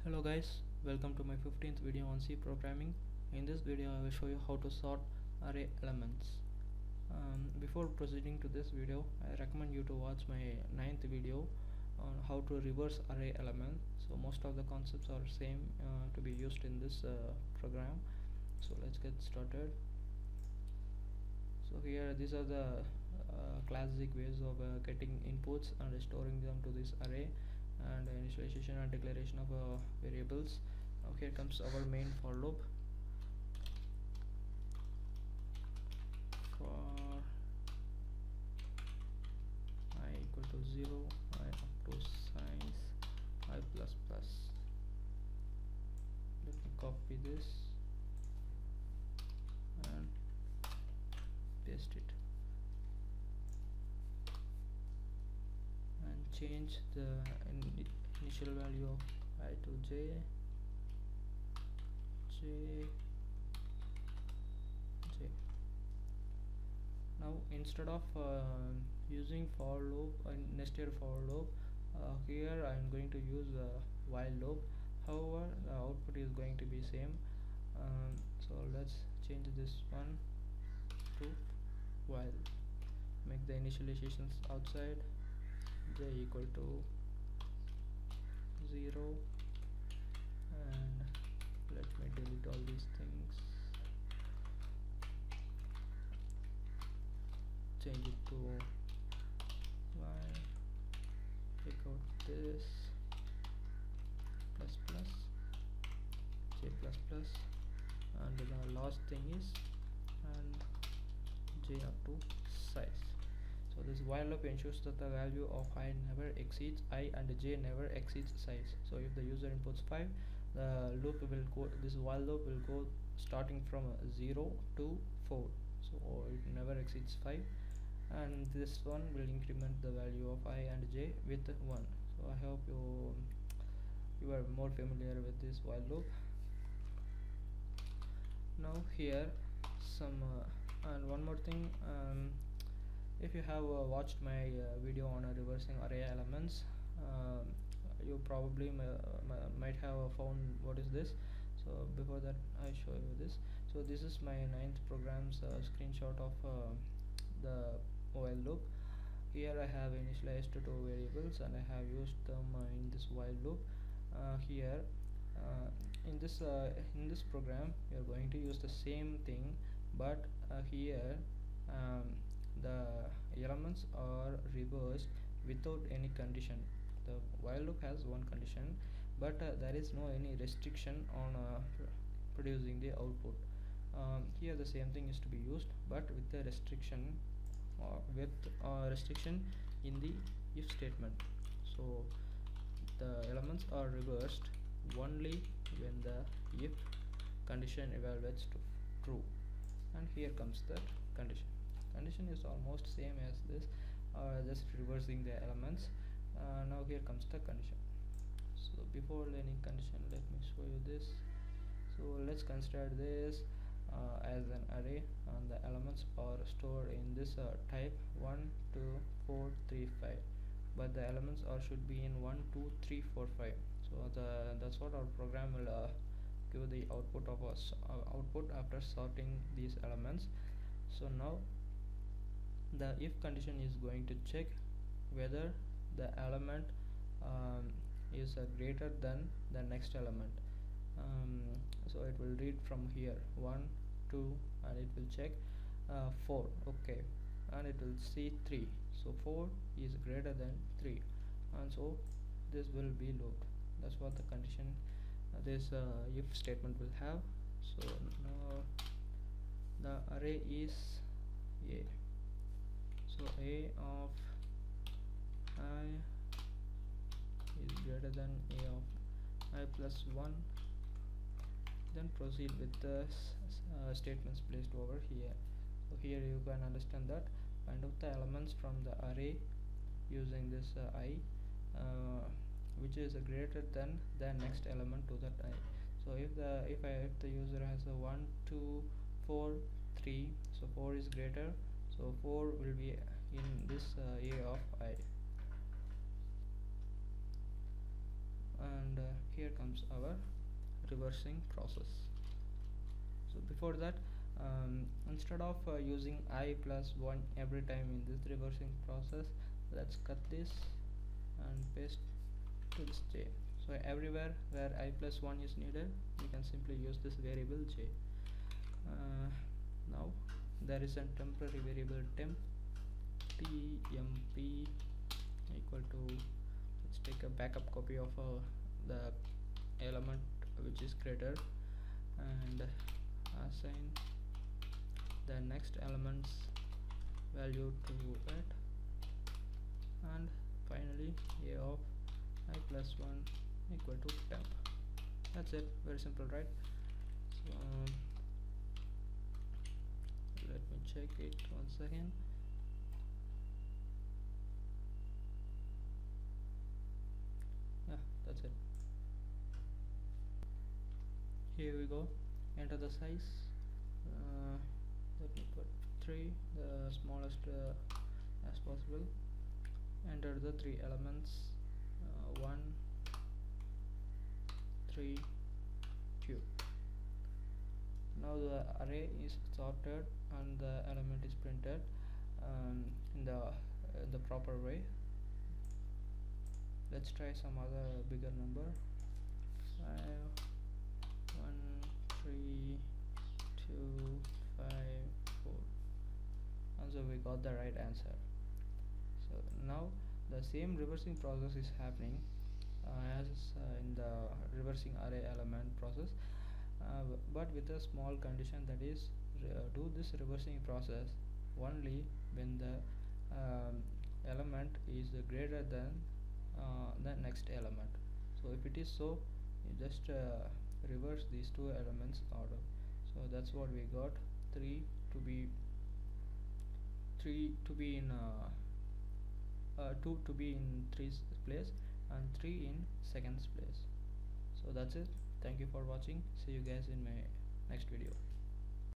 Hello guys, welcome to my 15th video on C programming. In this video I will show you how to sort array elements. Before proceeding to this video, I recommend you to watch my 9th video on how to reverse array element. So most of the concepts are same to be used in this program. So let's get started. So here these are the classic ways of getting inputs and storing them to this array, and initialization and declaration of variables. Now here comes our main for loop. For I equal to 0, I up to size I plus plus. Let me copy this and paste it and change the initial value of I to j. Now instead of using for loop and nested for loop, here I am going to use a while loop. However, the output is going to be same. So let's change this one to while. Make the initializations outside j equal to 0, and let me delete all these things. Change it to y, take out this plus plus j plus plus, and the last thing is and j up to size. So this while loop ensures that the value of I never exceeds I and j never exceeds size. So if the user inputs 5, the loop will go, this while loop will go starting from 0 to 4, so it never exceeds 5, and this one will increment the value of I and j with 1. So I hope you are more familiar with this while loop. Now here some and one more thing, if you have watched my video on reversing array elements, you probably might have found what is this. So before that I show you this. So this is my 9th program's screenshot of the while loop. Here I have initialized two variables and I have used them in this while loop. Here in this program we are going to use the same thing, but here the elements are reversed without any condition. The while loop has one condition, but there is no any restriction on producing the output. Here the same thing is to be used, but with the restriction restriction in the if statement. So the elements are reversed only when the if condition evaluates to true, and here comes the condition is almost same as this, just reversing the elements. Now here comes the condition. So before any condition, let me show you this. So let's consider this as an array, and the elements are stored in this type 1 2 4 3 5, but the elements are should be in 1 2 3 4 5. So that's what our program will give the output of us output after sorting these elements. So now the if condition is going to check whether the element is greater than the next element. So it will read from here 1 2, and it will check 4, okay, and it will see 3. So 4 is greater than 3, and so this will be looped. That's what the condition this if statement will have. So now the array is a. So a of I is greater than a of I plus 1. Then proceed with the statements placed over here. So here you can understand that find out the elements from the array using this I, which is greater than the next element to that I. So if the user has a 1 2 4 3, so 4 is greater, so 4 will be in this a of I. And here comes becomes our reversing process. So before that, instead of using I plus 1 every time in this reversing process, let's cut this and paste to this j. So everywhere where I plus 1 is needed, we can simply use this variable j. Now there is a temporary variable temp temp equal to, let's take a backup copy of the element which is greater, and assign the next element's value to it, and finally a of I plus 1 equal to temp. That's it, very simple, right? So let me check it once again. Yeah, that's it. Here we go. Enter the size. Let me put 3, the smallest as possible. Enter the 3 elements, 1 3 2. Now the array is sorted and the element is printed in the proper way. Let's try some other bigger number. 5 1 3 2 5 4, and so we got the right answer. So now the same reversing process is happening as in the reversing array element process, but with a small condition, that is do this reversing process only when the element is greater than the next element. So if it is so, you just reverse these two elements order. So that's what we got. 3 to be 2 to be in 3's place and 3 in second's place. So that's it. Thank you for watching. See you guys in my next video.